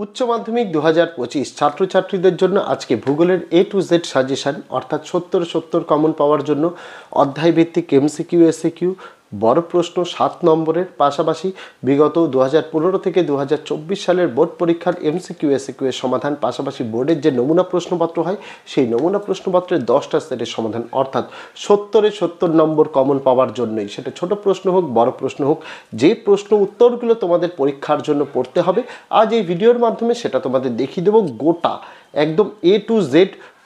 উচ্চ মাধ্যমিক 2025 ছাত্রছাত্রীদের জন্য আজকে ভূগোলের A to Z সাজেশন অর্থাৎ 70 কমন পাওয়ার জন্য অধ্যায় ভিত্তিক এমসিকিউ এসিকিউ বড় প্রশ্ন 7 নম্বরের পাশাপাশি বিগত 2015 থেকে 2024 সালের বোর্ড পরীক্ষার এমসিকিউ এসিকিউ এর সমাধান পাশাপাশি বোর্ডের যে নমুনা প্রশ্নপত্র হয় সেই নমুনা প্রশ্নপত্রের 10টা সেটের সমাধান অর্থাৎ 70 নম্বর কমন পাওয়ার জন্যই সেটা ছোট প্রশ্ন হোক বড় প্রশ্ন হোক যে প্রশ্ন উত্তরগুলো তোমাদের পরীক্ষার জন্য পড়তে হবে আজ এই ভিডিওর মাধ্যমে সেটা তোমাদের দেখিয়ে দেবো গোটা একদম A to Z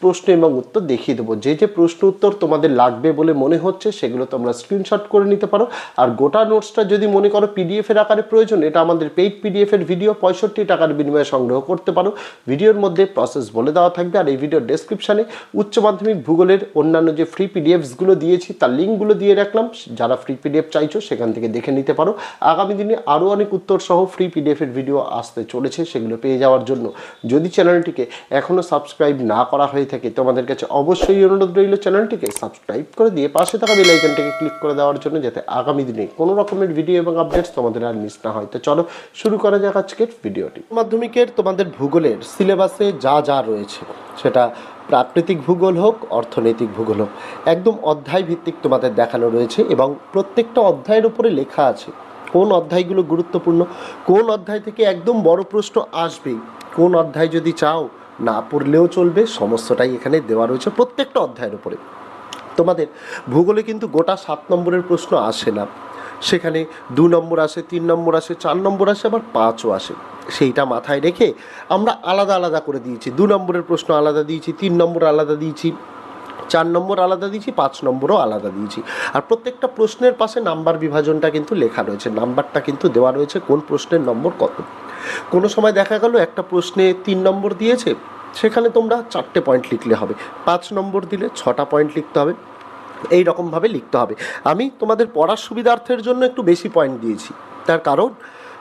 প্রশ্ন এবং উত্তর দেখিয়ে দেবো যে যে প্রশ্ন উত্তর তোমাদের লাগবে বলে মনে হচ্ছে সেগুলো তোমরা স্ক্রিনশট করে নিতে পারো আর গোটা নোটসটা যদি মনে করো পিডিএফ এর আকারে প্রয়োজন এটা আমাদের পেইড পিডিএফ এর ভিডিও 65 টাকার বিনিময়ে সংগ্রহ করতে পারো ভিডিওর মধ্যে প্রসেস বলে দেওয়া থাকবে আর এই ভিডিওর ডেসক্রিপশনে উচ্চ মাধ্যমিক ভূগোলের অন্যান্য যে ফ্রি পিডিএফসগুলো দিয়েছি তার লিঙ্কগুলো দিয়ে রাখলাম যারা ফ্রি পিডিএফ চাইছো সেখান থেকে দেখে নিতে পারো আগামী দিনে আরও অনেক উত্তর সহ ফ্রি পিডিএফ এর ভিডিও আসতে চলেছে সেগুলো পেয়ে যাওয়ার জন্য যদি চ্যানেলটিকে এখনও সাবস্ক্রাইব না করা হয়ে থাকে তোমাদের কাছে অবশ্যই অনুরোধ রইল চ্যানেলটিকে সাবস্ক্রাইব করে দিয়ে পাশে থাকা বেল আইকনটাকে ক্লিক করে দেওয়ার জন্য যাতে আগামী দিনে কোনো রকমের ভিডিও এবং আপডেটস তোমাদের আর মিস না হয় তো চলো শুরু করা যাক আজকের ভিডিওটি মাধ্যমিকের তোমাদের ভূগোলের সিলেবাসে যা যা রয়েছে সেটা প্রাকৃতিক ভূগোল হোক অর্থনৈতিক ভূগোল হোক একদম অধ্যায় ভিত্তিক তোমাদের দেখানো রয়েছে এবং প্রত্যেকটা অধ্যায়ের উপরে লেখা আছে কোন অধ্যায়গুলো গুরুত্বপূর্ণ কোন অধ্যায় থেকে একদম বড় প্রশ্ন আসবেই কোন অধ্যায় যদি চাও না পড়লেও চলবে সমস্তটাই এখানে দেওয়া রয়েছে প্রত্যেকটা অধ্যায়ের উপরে তোমাদের ভূগোলে কিন্তু গোটা 7 নম্বরের প্রশ্ন আসে না সেখানে 2 নম্বর আসে 3 নম্বর আসে 4 নম্বর আসে আবার 5ও আসে সেইটা মাথায় রেখে আমরা আলাদা আলাদা করে দিয়েছি 2 নম্বরের প্রশ্ন আলাদা দিয়েছি 3 নম্বর আলাদা দিয়েছি 4 নম্বর আলাদা দিয়েছি 5 নম্বরও আলাদা দিয়েছি আর প্রত্যেকটা প্রশ্নের পাশে নাম্বার বিভাজনটা কিন্তু লেখা রয়েছে নাম্বারটা কিন্তু দেওয়া রয়েছে কোন প্রশ্নের নম্বর কত কোনো সময় দেখা গেল একটা প্রশ্নে 3 নম্বর দিয়েছে সেখানে তোমরা 4টে পয়েন্ট লিখলে হবে 5 নম্বর দিলে 6টা পয়েন্ট লিখতে হবে এই রকমভাবে লিখতে হবে আমি তোমাদের পড়ার সুবিধার্থের জন্য একটু বেশি পয়েন্ট দিয়েছি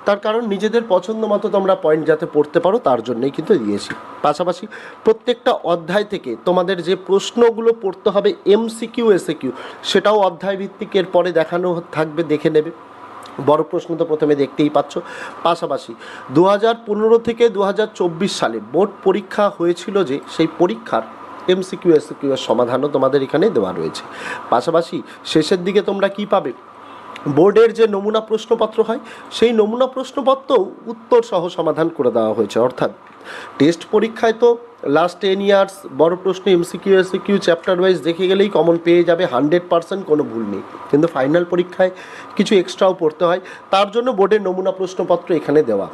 তার কারণ নিজেদের পছন্দ মতো তোমরা পয়েন্ট যাতে পড়তে পারো তার জন্যই কিন্তু দিয়েছি পাশাপাশি প্রত্যেকটা অধ্যায় থেকে তোমাদের যে প্রশ্নগুলো পড়তে হবে এমসিকিউ এসিকিউ সেটাও অধ্যায় ভিত্তিক এর পরে দেখানো থাকবে দেখে নেবে বড় প্রশ্ন তো প্রথমে দেখতেই পাচ্ছ পাশাপাশি 2015 থেকে 2024 সালে বোর্ড পরীক্ষা হয়েছিল যে সেই পরীক্ষার এমসিকিউ এসিকিউ এর সমাধানও তোমাদের এখানে দেওয়া রয়েছে পাশাপাশি শেষের দিকে তোমরা কি পাবে বোর্ডের যে নমুনা প্রশ্নপত্র হয় সেই নমুনা প্রশ্নপত্রও উত্তর সহ সমাধান করে দেওয়া হয়েছে অর্থাৎ টেস্ট পরীক্ষায় তো লাস্ট 10 ইয়ার্স বড় প্রশ্ন এমসিকিউ এসিকিউ চ্যাপ্টার ওয়াইজ দেখে গেলেই কমন পেয়ে যাবে 100% কোনো ভুল নেই কিন্তু ফাইনাল পরীক্ষায় কিছু এক্সট্রাও পড়তে হয় তার জন্য বোর্ডের নমুনা প্রশ্নপত্র এখানে দেওয়া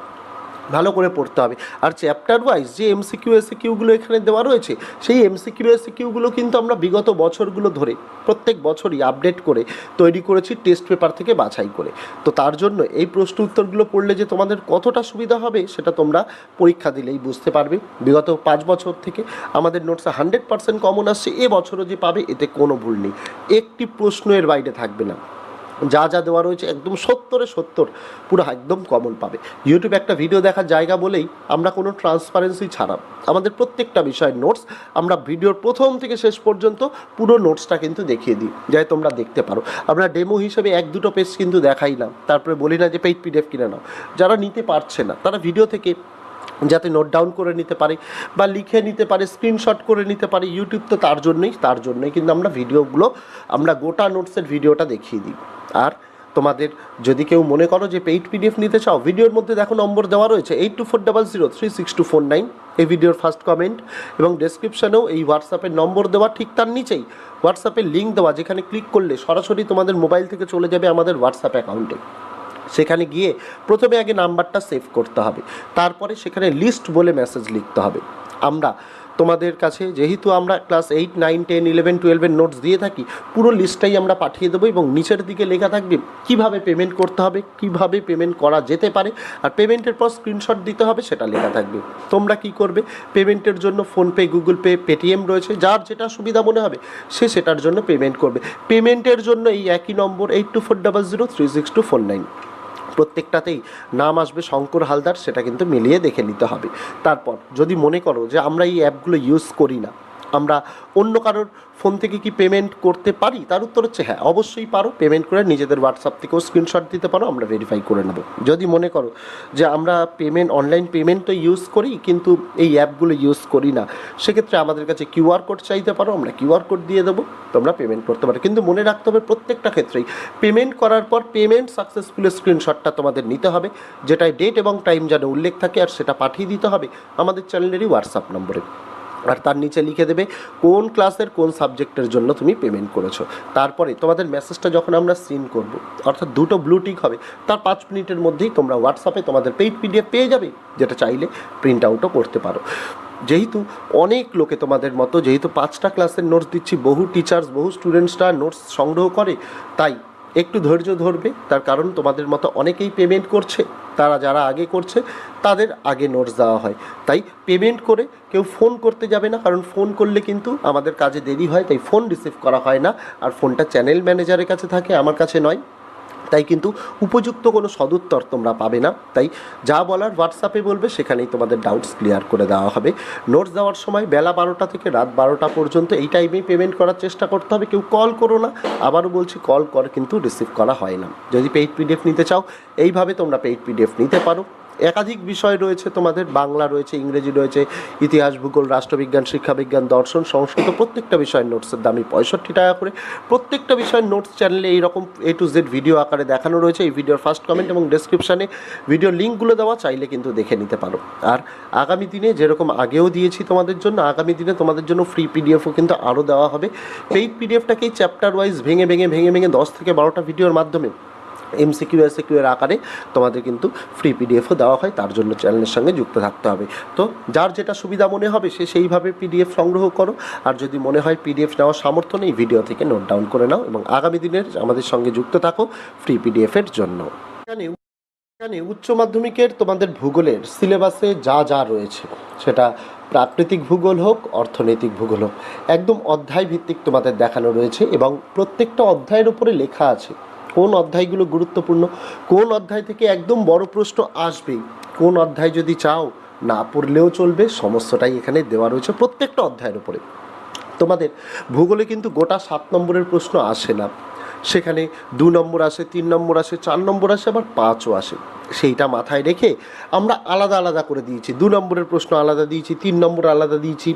ভালো করে পড়তে হবে আর চ্যাপ্টার ওয়াইজ যে এমসিকিউ এসিকিউগুলো এখানে দেওয়া রয়েছে সেই এমসিকিউ এসিকিউগুলো কিন্তু আমরা বিগত বছরগুলো ধরে প্রত্যেক বছরই আপডেট করে তৈরি করেছি টেস্ট পেপার থেকে বাছাই করে তো তার জন্য এই প্রশ্ন উত্তরগুলো পড়লে যে তোমাদের কতটা সুবিধা হবে সেটা তোমরা পরীক্ষা দিলেই বুঝতে পারবে বিগত 5 বছর থেকে আমাদের নোটসে 100% কমন আসছে এবছরও যে পাবে এতে কোনো ভুল নেই একটি প্রশ্ন এর বাইরে থাকবে না যা যা দেওয়া রয়েছে একদম 70 পুরো একদম কমন পাবে ইউটিউবে একটা ভিডিও দেখার জায়গা বলেই আমরা কোনো ট্রান্সপারেন্সি ছাড়া আমাদের প্রত্যেকটা বিষয়ের নোটস আমরা ভিডিওর প্রথম থেকে শেষ পর্যন্ত পুরো নোটসটা কিন্তু দেখিয়ে দিই যাই তোমরা দেখতে পারো আমরা ডেমো হিসেবে 1-2 পেজ কিন্তু দেখাই না তারপরে বলি না যে পেইড পিডিএফ কিনে নাও যারা নিতে পারছে না তারা ভিডিও থেকে যাতে নোট ডাউন করে নিতে পারে বা লিখে নিতে পারে স্ক্রিনশট করে নিতে পারে ইউটিউব তো তার জন্যই কিন্তু আমরা ভিডিওগুলো আমরা গোটা নোটসের ভিডিওটা দেখিয়ে দিই আর তোমাদের যদি কেউ মনে করো যে পেইড পিডিএফ নিতে চাও ভিডিওর মধ্যে দেখো নম্বর দেওয়া রয়েছে 8240036249 এই ভিডিওর ফার্স্ট কমেন্ট এবং ডেসক্রিপশানেও এই হোয়াটসঅ্যাপের নম্বর দেওয়া ঠিক তার নিচেই হোয়াটসঅ্যাপের লিঙ্ক দেওয়া যেখানে ক্লিক করলে সরাসরি তোমাদের মোবাইল থেকে চলে যাবে আমাদের হোয়াটসঅ্যাপ অ্যাকাউন্টে সেখানে গিয়ে প্রথমে আগে নাম্বারটা সেভ করতে হবে তারপরে সেখানে লিস্ট বলে মেসেজ লিখতে হবে আমরা তোমাদের কাছে যেহেতু আমরা ক্লাস 8, 9, 10, 11, 12 নোটস দিয়ে থাকি পুরো লিস্টটাই আমরা পাঠিয়ে দেবো এবং নিচের দিকে লেখা থাকবে কিভাবে পেমেন্ট করতে হবে কিভাবে পেমেন্ট করা যেতে পারে আর পেমেন্টের পর স্ক্রিনশট দিতে হবে সেটা লেখা থাকবে তোমরা কি করবে পেমেন্টের জন্য ফোনপে গুগল পে পেটিএম রয়েছে যার যেটা সুবিধা মনে হবে সেটার জন্য পেমেন্ট করবে পেমেন্টের জন্য এই একই নম্বর 8240036249 প্রত্যেকটাতেই নাম আসবে শঙ্কর হালদার সেটা কিন্তু মিলিয়ে দেখে নিতে হবে তারপর যদি মনে করো যে আমরা এই অ্যাপগুলো ইউজ করি না আমরা অন্য কারোর ফোন থেকে কি পেমেন্ট করতে পারি? তার উত্তর হচ্ছে হ্যাঁ, অবশ্যই পারো। পেমেন্ট করে নিজেদের হোয়াটসঅ্যাপ থেকেও স্ক্রিনশট দিতে পারো, আমরা ভেরিফাই করে নেব। যদি মনে করো যে আমরা অনলাইন পেমেন্ট তো ইউজ করি কিন্তু এই অ্যাপগুলো ইউজ করি না, সেক্ষেত্রে আমাদের কাছে কিউআর কোড চাইতে পারো, আমরা কিউআর কোড দিয়ে দেবো, তোমরা পেমেন্ট করতে পারো। কিন্তু মনে রাখতে হবে প্রত্যেকটা ক্ষেত্রেই পেমেন্ট করার পর পেমেন্ট সাকসেসফুলের স্ক্রিনশটটা তোমাদের নিতে হবে, যেটায় ডেট এবং টাইম যেন উল্লেখ থাকে, আর সেটা পাঠিয়ে দিতে হবে আমাদের চ্যানেলেরই হোয়াটসঅ্যাপ নম্বরে। আর তার নিচে লিখে দেবে কোন ক্লাসের কোন সাবজেক্টের জন্য তুমি পেমেন্ট করেছো। তারপরে তোমাদের মেসেজটা যখন আমরা সিন করব, অর্থাৎ দুটো ব্লু টিক হবে, তার 5 মিনিটের মধ্যেই তোমরা হোয়াটসঅ্যাপে তোমাদের পেইড পিডিএফ পেয়ে যাবে, যেটা চাইলে প্রিন্ট আউটও করতে পারো। যেহেতু অনেক লোকে তোমাদের মতো, যেহেতু 5টা ক্লাসের নোটস দিচ্ছি, বহু টিচার্স বহু স্টুডেন্টসরা নোটস সংগ্রহ করে, তাই একটু ধৈর্য ধরবে। তার কারণ তোমাদের মতো অনেকেই পেমেন্ট করছে, তারা যারা আগে করছে তাদের আগে নোটস দেওয়া হয়। তাই পেমেন্ট করে কেউ ফোন করতে যাবে না, কারণ ফোন করলে কিন্তু আমাদের কাজে দেরি হয়, তাই ফোন রিসিভ করা হয় না। আর ফোনটা চ্যানেল ম্যানেজারের কাছে থাকে, আমার কাছে নয়, তাই কিন্তু উপযুক্ত কোনো সদুত্তর তোমরা পাবে না। তাই যা বলার হোয়াটসঅ্যাপে বলবে, সেখানেই তোমাদের ডাউটস ক্লিয়ার করে দেওয়া হবে। নোটস দেওয়ার সময় বেলা 12টা থেকে রাত 12টা পর্যন্ত এই টাইমেই পেমেন্ট করার চেষ্টা করতে হবে। কেউ কল করো না, আবারও বলছি, কল করে কিন্তু রিসিভ করা হয় না। যদি পেইড পিডিএফ নিতে চাও, এইভাবে তোমরা পেইড পিডিএফ নিতে পারো। একাধিক বিষয় রয়েছে তোমাদের, বাংলা রয়েছে, ইংরেজি রয়েছে, ইতিহাস, ভূগোল, রাষ্ট্রবিজ্ঞান, শিক্ষাবিজ্ঞান, দর্শন, সংস্কৃত, প্রত্যেকটা বিষয়ের নোটসের দামই 65 টাকা করে। প্রত্যেকটা বিষয়ের নোটস চ্যানেলে এইরকম A to Z ভিডিও আকারে দেখানো রয়েছে। এই ভিডিওর ফার্স্ট কমেন্ট এবং ডেসক্রিপশানে ভিডিও লিঙ্কগুলো দেওয়া, চাইলে কিন্তু দেখে নিতে পারো। আর আগামী দিনে যেরকম আগেও দিয়েছি তোমাদের জন্য, আগামী দিনে তোমাদের জন্য ফ্রি পিডিএফও কিন্তু আরও দেওয়া হবে। পেইড পিডিএফটাকেই চ্যাপ্টার ওয়াইজ ভেঙে 10 থেকে 12টা ভিডিওর মাধ্যমে MCQ SAQ এর আকারে তোমাদের কিন্তু ফ্রি পিডিএফও দেওয়া হয়। তার জন্য চ্যানেলের সঙ্গে যুক্ত থাকতে হবে। তো যার যেটা সুবিধা মনে হবে সে সেইভাবে পিডিএফ সংগ্রহ করো। আর যদি মনে হয় পিডিএফ নেওয়ার সামর্থ্য নেই, ভিডিও থেকে নোট ডাউন করে নাও এবং আগামী দিনের আমাদের সঙ্গে যুক্ত থাকো ফ্রি পিডিএফের জন্য। এখানে উচ্চ মাধ্যমিকের তোমাদের ভূগোলের সিলেবাসে যা যা রয়েছে, সেটা প্রাকৃতিক ভূগোল হোক, অর্থনৈতিক ভূগোল হোক, একদম অধ্যায় ভিত্তিক তোমাদের দেখানো রয়েছে এবং প্রত্যেকটা অধ্যায়ের উপরে লেখা আছে কোন অধ্যায়গুলো গুরুত্বপূর্ণ, কোন অধ্যায় থেকে একদম বড় প্রশ্ন আসবেই, কোন অধ্যায় যদি চাও না পড়লেও চলবে, সমস্তটাই এখানে দেওয়া রয়েছে প্রত্যেকটা অধ্যায়ের উপরে। তোমাদের ভূগোলে কিন্তু গোটা 7 নম্বরের প্রশ্ন আসে না, সেখানে 2 নম্বর আসে, 3 নম্বর আসে, 4 নম্বর আসে, আবার 5ও আসে। সেইটা মাথায় রেখে আমরা আলাদা আলাদা করে দিয়েছি। 2 নম্বরের প্রশ্ন আলাদা দিয়েছি, 3 নম্বর আলাদা দিয়েছি,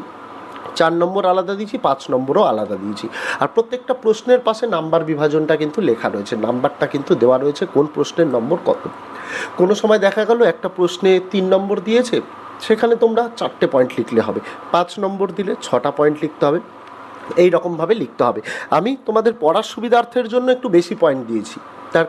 4 নম্বর আলাদা দিয়েছি, 5 নম্বরও আলাদা দিয়েছি। আর প্রত্যেকটা প্রশ্নের পাশে নাম্বার বিভাজনটা কিন্তু লেখা রয়েছে, নাম্বারটা কিন্তু দেওয়া রয়েছে কোন প্রশ্নের নম্বর কত। কোনো সময় দেখা গেল একটা প্রশ্নে 3 নম্বর দিয়েছে, সেখানে তোমরা 4টে পয়েন্ট লিখলে হবে, 5 নম্বর দিলে 6টা পয়েন্ট লিখতে হবে, এই রকমভাবে লিখতে হবে। আমি তোমাদের পড়ার সুবিধার্থের জন্য একটু বেশি পয়েন্ট দিয়েছি, তার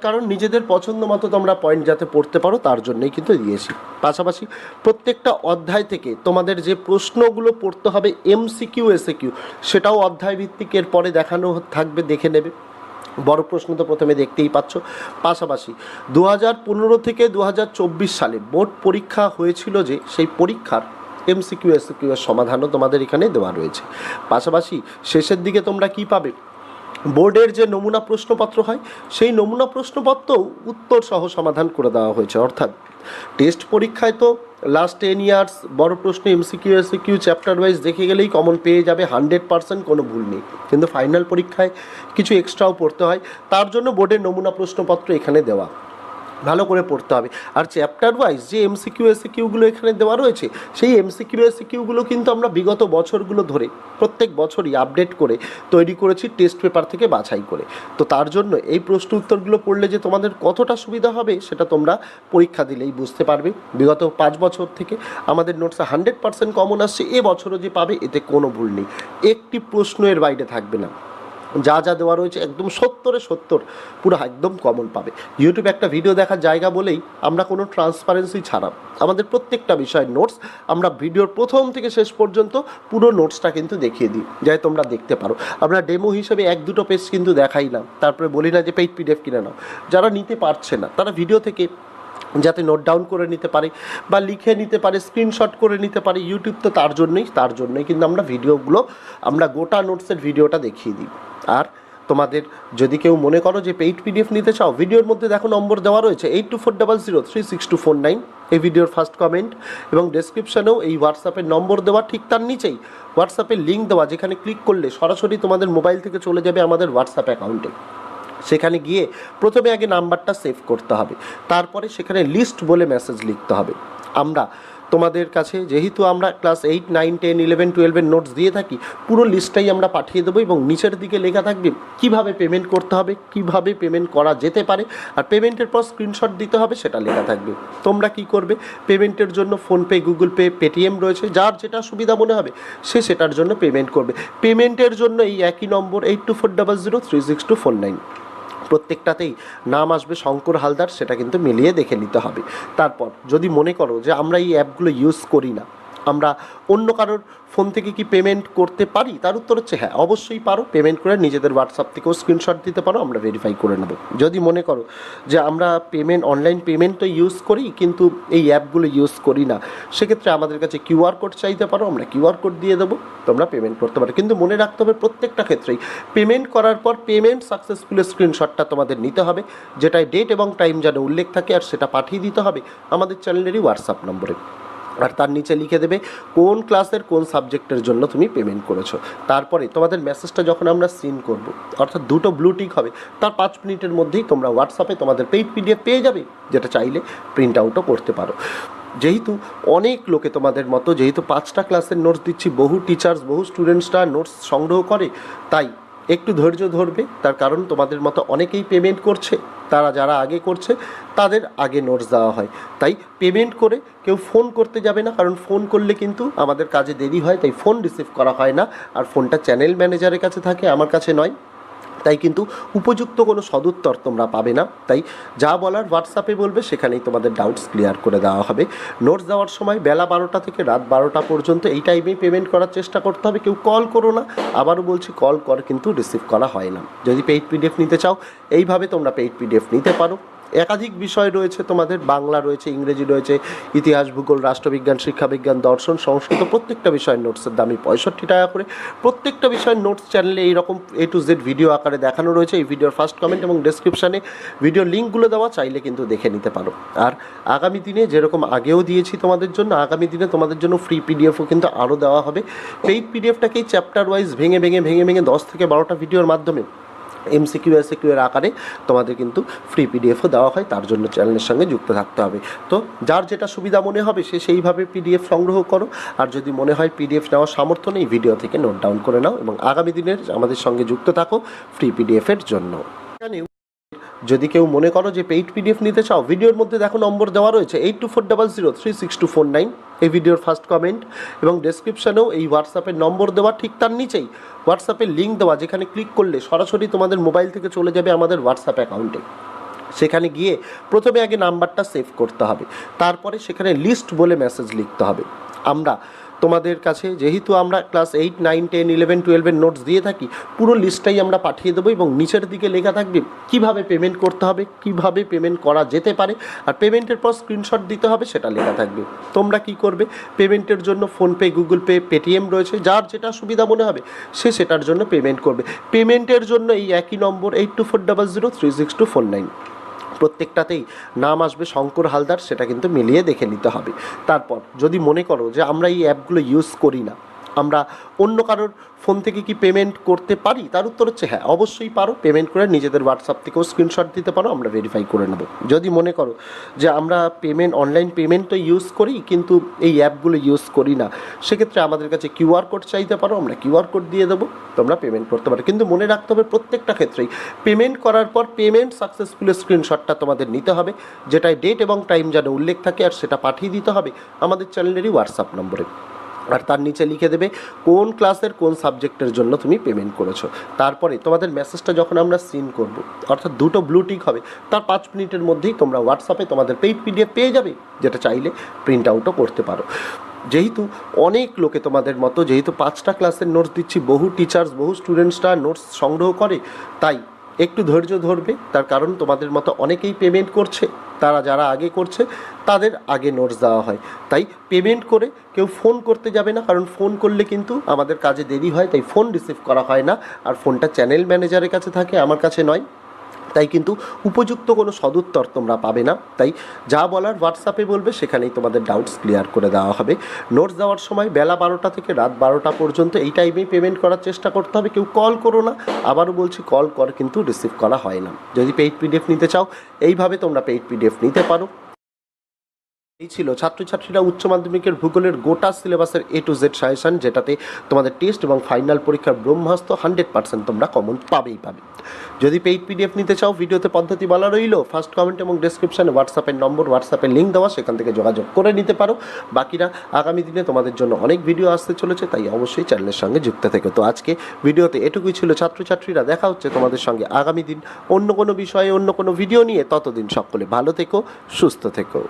কারণ নিজেদের পছন্দ মতো তোমরা পয়েন্ট যাতে পড়তে পারো, তার জন্যই কিন্তু দিয়েছি। পাশাপাশি প্রত্যেকটা অধ্যায় থেকে তোমাদের যে প্রশ্নগুলো পড়তে হবে MCQ SAQ, সেটাও অধ্যায় ভিত্তিক এর পরে দেখানো থাকবে, দেখে নেবে। বড় প্রশ্ন তো প্রথমে দেখতেই পাচ্ছ। পাশাপাশি 2015 থেকে 2024 সালে বোর্ড পরীক্ষা হয়েছিল, যে সেই পরীক্ষার MCQ SAQ এর সমাধানও তোমাদের এখানে দেওয়া রয়েছে। পাশাপাশি শেষের দিকে তোমরা কি পাবে, বোর্ডের যে নমুনা প্রশ্নপত্র হয়, সেই নমুনা প্রশ্নপত্রও উত্তর সহ সমাধান করে দেওয়া হয়েছে। অর্থাৎ টেস্ট পরীক্ষায় তো লাস্ট 10 ইয়ার্স বড় প্রশ্ন MCQ SAQ চ্যাপ্টার ওয়াইজ দেখে গেলেই কমন পেয়ে যাবে, 100% কোনো ভুল নেই। কিন্তু ফাইনাল পরীক্ষায় কিছু এক্সট্রাও পড়তে হয়, তার জন্য বোর্ডের নমুনা প্রশ্নপত্র এখানে দেওয়া, ভালো করে পড়তে হবে। আর চ্যাপ্টার ওয়াইজ যে MCQ SAQগুলো এখানে দেওয়া রয়েছে, সেই MCQ SAQগুলো কিন্তু আমরা বিগত বছরগুলো ধরে প্রত্যেক বছরই আপডেট করে তৈরি করেছি, টেস্ট পেপার থেকে বাছাই করে। তো তার জন্য এই প্রশ্ন উত্তরগুলো পড়লে যে তোমাদের কতটা সুবিধা হবে, সেটা তোমরা পরীক্ষা দিলেই বুঝতে পারবে। বিগত 5 বছর থেকে আমাদের নোটসে 100% কমন আসছে, এবছরও যে পাবে এতে কোনো ভুল নেই, একটি প্রশ্ন এর বাইরে থাকবে না। যা যা দেওয়া রয়েছে একদম 70-এ 70 পুরো একদম কমন পাবে। ইউটিউবে একটা ভিডিও দেখার জায়গা বলেই আমরা কোনো ট্রান্সপারেন্সি ছাড়া আমাদের প্রত্যেকটা বিষয়ের নোটস আমরা ভিডিওর প্রথম থেকে শেষ পর্যন্ত পুরো নোটসটা কিন্তু দেখিয়ে দিই, যাই তোমরা দেখতে পারো। আমরা ডেমো হিসেবে 1-2 পেজ কিন্তু দেখাই না, তারপরে বলি না যে পেইড পিডিএফ কিনে নাও। যারা নিতে পারছে না তারা ভিডিও থেকে যাতে নোট ডাউন করে নিতে পারে বা লিখে নিতে পারে, স্ক্রিনশট করে নিতে পারে। ইউটিউব তো তার জন্যই কিন্তু আমরা ভিডিওগুলো, আমরা গোটা নোটসের ভিডিওটা দেখিয়ে দিই। আর তোমাদের যদি কেউ মনে করো যে পেইড পিডিএফ নিতে চাও, ভিডিওর মধ্যে দেখো নম্বর দেওয়া রয়েছে 8240036249, এই ভিডিওর ফার্স্ট কমেন্ট এবং ডেসক্রিপশানেও এই হোয়াটসঅ্যাপের নম্বর দেওয়া, ঠিক তার নিচেই হোয়াটসঅ্যাপের লিঙ্ক দেওয়া, যেখানে ক্লিক করলে সরাসরি তোমাদের মোবাইল থেকে চলে যাবে আমাদের হোয়াটসঅ্যাপ অ্যাকাউন্টে। সেখানে গিয়ে প্রথমে আগে নাম্বারটা সেভ করতে হবে, তারপরে সেখানে লিস্ট বলে মেসেজ লিখতে হবে। আমরা তোমাদের কাছে যেহেতু আমরা ক্লাস 8, 9, 10, 11, 12-এর নোটস দিয়ে থাকি, পুরো লিস্টটাই আমরা পাঠিয়ে দেবো এবং নিচের দিকে লেখা থাকবে কিভাবে পেমেন্ট করতে হবে, কিভাবে পেমেন্ট করা যেতে পারে, আর পেমেন্টের পর স্ক্রিনশট দিতে হবে সেটা লেখা থাকবে। তোমরা কি করবে, পেমেন্টের জন্য ফোনপে, গুগল পে, পেটিএম রয়েছে, যার যেটা সুবিধা মনে হবে সে সেটার জন্য পেমেন্ট করবে। পেমেন্টের জন্য এই একই নম্বর 8440036249, প্রত্যেকটাতেই নাম আসবে শঙ্কর হালদার, সেটা কিন্তু মিলিয়ে দেখে নিতে হবে। তারপর যদি মনে করো যে আমরা এই অ্যাপগুলো ইউজ করি না, আমরা অন্য কারোর ফোন থেকে কি পেমেন্ট করতে পারি, তার উত্তর হচ্ছে হ্যাঁ, অবশ্যই পারো। পেমেন্ট করে নিজেদের হোয়াটসঅ্যাপ থেকেও স্ক্রিনশট দিতে পারো, আমরা ভেরিফাই করে নেব। যদি মনে করো যে আমরা অনলাইন পেমেন্ট তো ইউজ করি কিন্তু এই অ্যাপগুলো ইউজ করি না, সেক্ষেত্রে আমাদের কাছে কিউআর কোড চাইতে পারো, আমরা কিউআর কোড দিয়ে দেবো, তোমরা পেমেন্ট করতে পারো। কিন্তু মনে রাখতে হবে প্রত্যেকটা ক্ষেত্রেই পেমেন্ট করার পর পেমেন্ট সাকসেসফুলের স্ক্রিনশটটা তোমাদের নিতে হবে, যেটায় ডেট এবং টাইম যেন উল্লেখ থাকে, আর সেটা পাঠিয়ে দিতে হবে আমাদের চ্যানেলেরই হোয়াটসঅ্যাপ নম্বরে। আর তার নিচে লিখে দেবে কোন ক্লাসের কোন সাবজেক্টের জন্য তুমি পেমেন্ট করেছো। তারপরে তোমাদের মেসেজটা যখন আমরা সিন করব, অর্থাৎ দুটো ব্লু টিক হবে, তার 5 মিনিটের মধ্যেই তোমরা হোয়াটসঅ্যাপে তোমাদের পেইড পিডিএফ পেয়ে যাবে, যেটা চাইলে প্রিন্ট আউটও করতে পারো। যেহেতু অনেক লোকে তোমাদের মতো, যেহেতু 5টা ক্লাসের নোটস দিচ্ছি, বহু টিচার্স, বহু স্টুডেন্টসরা নোটস সংগ্রহ করে, তাই একটু ধৈর্য ধরবে। তার কারণ তোমাদের মতো অনেকেই পেমেন্ট করছে, তারা যারা আগে করছে তাদের আগে নোটস দেওয়া হয়। তাই পেমেন্ট করে কেউ ফোন করতে যাবে না, কারণ ফোন করলে কিন্তু আমাদের কাজে দেরি হয়, তাই ফোন রিসিভ করা হয় না, আর ফোনটা চ্যানেল ম্যানেজারের কাছে থাকে, আমার কাছে নয়। তাই কিন্তু উপযুক্ত কোনো সদুত্তর তোমরা পাবে না। তাই যা বলার হোয়াটসঅ্যাপে বলবে, সেখানেই তোমাদের ডাউটস ক্লিয়ার করে দেওয়া হবে। নোটস দেওয়ার সময় বেলা 12টা থেকে রাত 12টা পর্যন্ত এই টাইমেই পেমেন্ট করার চেষ্টা করতে হবে। কেউ কল করো না, আবারও বলছি কল কিন্তু রিসিভ করা হয় না। যদি পেইড পিডিএফ নিতে চাও, এইভাবে তোমরা পেইড পিডিএফ নিতে পারো। একাধিক বিষয় রয়েছে তোমাদের, বাংলা রয়েছে, ইংরেজি রয়েছে, ইতিহাস, ভূগোল, রাষ্ট্রবিজ্ঞান, শিক্ষাবিজ্ঞান, দর্শন, সংস্কৃত, প্রত্যেকটা বিষয়ের নোটসের দামই 65 টাকা করে। প্রত্যেকটা বিষয়ের নোটস চ্যানেলে এইরকম A to Z ভিডিও আকারে দেখানো রয়েছে। এই ভিডিওর ফার্স্ট কমেন্ট এবং ডেসক্রিপশানে ভিডিও লিঙ্কগুলো দেওয়া, চাইলে কিন্তু দেখে নিতে পারো। আর আগামী দিনে যেরকম আগেও দিয়েছি তোমাদের জন্য, আগামী দিনে তোমাদের জন্য ফ্রি পিডিএফও কিন্তু আরও দেওয়া হবে। পেইড পিডিএফটাকেই চ্যাপ্টার ওয়াইজ ভেঙে 10 থেকে 12টা ভিডিওর মাধ্যমে MCQ SAQ এর আকারে তোমাদের কিন্তু ফ্রি পিডিএফও দেওয়া হয়। তার জন্য চ্যানেলের সঙ্গে যুক্ত থাকতে হবে। তো যার যেটা সুবিধা মনে হবে সে সেইভাবে পিডিএফ সংগ্রহ করো, আর যদি মনে হয় পিডিএফ নেওয়ার সামর্থ্য নেই, ভিডিও থেকে নোট ডাউন করে নাও এবং আগামী দিনের আমাদের সঙ্গে যুক্ত থাকো ফ্রি পিডিএফের জন্য। যদি কেউ মনে করো যে পেইড পিডিএফ নিতে চাও, ভিডিওর মধ্যে দেখো নম্বর দেওয়া রয়েছে 8400036249, এই ভিডিওর ফার্স্ট কমেন্ট এবং ডেসক্রিপশানেও এই হোয়াটসঅ্যাপের নম্বর দেওয়া, ঠিক তার নিচেই হোয়াটসঅ্যাপের লিঙ্ক দেওয়া, যেখানে ক্লিক করলে সরাসরি তোমাদের মোবাইল থেকে চলে যাবে আমাদের হোয়াটসঅ্যাপ অ্যাকাউন্টে। সেখানে গিয়ে প্রথমে আগে নাম্বারটা সেভ করতে হবে, তারপরে সেখানে লিস্ট বলে মেসেজ লিখতে হবে। আমরা তোমাদের কাছে যেহেতু আমরা ক্লাস 8, 9, 10, 11, 12-এর নোটস দিয়ে থাকি, পুরো লিস্টটাই আমরা পাঠিয়ে দেবো এবং নিচের দিকে লেখা থাকবে কিভাবে পেমেন্ট করতে হবে, কিভাবে পেমেন্ট করা যেতে পারে, আর পেমেন্টের পর স্ক্রিনশট দিতে হবে সেটা লেখা থাকবে। তোমরা কি করবে, পেমেন্টের জন্য ফোনপে, গুগল পে, পেটিএম রয়েছে, যার যেটা সুবিধা মনে হবে সে সেটার জন্য পেমেন্ট করবে। পেমেন্টের জন্য এই একই নম্বর 8440036249, প্রত্যেকটাতেই নাম আসবে শঙ্কর হালদার, সেটা কিন্তু মিলিয়ে দেখে নিতে হবে। তারপর যদি মনে করো যে আমরা এই অ্যাপগুলো ইউজ করি না, আমরা অন্য কারোর ফোন থেকে কি পেমেন্ট করতে পারি, তার উত্তর হচ্ছে হ্যাঁ, অবশ্যই পারো। পেমেন্ট করে নিজেদের হোয়াটসঅ্যাপ থেকেও স্ক্রিনশট দিতে পারো, আমরা ভেরিফাই করে নেব। যদি মনে করো যে আমরা অনলাইন পেমেন্ট তো ইউজ করি কিন্তু এই অ্যাপগুলো ইউজ করি না, সেক্ষেত্রে আমাদের কাছে কিউআর কোড চাইতে পারো, আমরা কিউআর কোড দিয়ে দেবো, তোমরা পেমেন্ট করতে পারো। কিন্তু মনে রাখতে হবে প্রত্যেকটা ক্ষেত্রেই পেমেন্ট করার পর পেমেন্ট সাকসেসফুলের স্ক্রিনশটটা তোমাদের নিতে হবে, যেটায় ডেট এবং টাইম যেন উল্লেখ থাকে, আর সেটা পাঠিয়ে দিতে হবে আমাদের চ্যানেলেরই হোয়াটসঅ্যাপ নম্বরে। আর তার নিচে লিখে দেবে কোন ক্লাসের কোন সাবজেক্টের জন্য তুমি পেমেন্ট করেছো। তারপরে তোমাদের মেসেজটা যখন আমরা সিন করব, অর্থাৎ দুটো ব্লু টিক হবে, তার 5 মিনিটের মধ্যেই তোমরা হোয়াটসঅ্যাপে তোমাদের পেইড পিডিএফ পেয়ে যাবে, যেটা চাইলে প্রিন্ট আউটও করতে পারো। যেহেতু অনেক লোকে তোমাদের মতো, যেহেতু 5টা ক্লাসের নোটস দিচ্ছি, বহু টিচার্স, বহু স্টুডেন্টসরা নোটস সংগ্রহ করে, তাই একটু ধৈর্য ধরবে। তার কারণ তোমাদের মতো অনেকেই পেমেন্ট করছে, তারা যারা আগে করছে তাদের আগে নোটস দেওয়া হয়। তাই পেমেন্ট করে কেউ ফোন করতে যাবে না, কারণ ফোন করলে কিন্তু আমাদের কাজে দেরি হয়, তাই ফোন রিসিভ করা হয় না, আর ফোনটা চ্যানেল ম্যানেজারের কাছে থাকে, আমার কাছে নয়। তাই কিন্তু উপযুক্ত কোনো সদুত্তর তোমরা পাবে না। তাই যা বলার হোয়াটসঅ্যাপে বলবে, সেখানেই তোমাদের ডাউটস ক্লিয়ার করে দেওয়া হবে। নোটস দেওয়ার সময় বেলা 12টা থেকে রাত 12টা পর্যন্ত এই টাইমেই পেমেন্ট করার চেষ্টা করতে হবে। কেউ কল করো না, আবারও বলছি কল কর কিন্তু রিসিভ করা হয় না। যদি পেইড পিডিএফ নিতে চাও, এইভাবে তোমরা পেইড পিডিএফ নিতে পারো। এই ছিল ছাত্রছাত্রীরা উচ্চ মাধ্যমিকের ভূগোলের গোটা সিলেবাসের A to Z সাজেশন, যেটাতে তোমাদের টেস্ট এবং ফাইনাল পরীক্ষার ব্রহ্মাস্ত্র 100% তোমরা কমন পাবে। যদি পেইড পিডিএফ নিতে চাও, ভিডিওতে পদ্ধতি বলা রইল, ফার্স্ট কমেন্ট এবং ডেসক্রিপশনে হোয়াটসঅ্যাপের নম্বর, হোয়াটসঅ্যাপের লিঙ্ক দেওয়া, সেখান থেকে যোগাযোগ করে নিতে পারো। বাকিরা আগামী দিনে তোমাদের জন্য অনেক ভিডিও আসতে চলেছে, তাই অবশ্যই চ্যানেলের সঙ্গে যুক্ত থেকো। তো আজকে ভিডিওতে এটুকুই ছিল ছাত্রছাত্রীরা, দেখা হচ্ছে তোমাদের সঙ্গে আগামী দিন অন্য কোনো বিষয়ে অন্য কোনো ভিডিও নিয়ে। ততদিন সকলে ভালো থেকো, সুস্থ থেকো।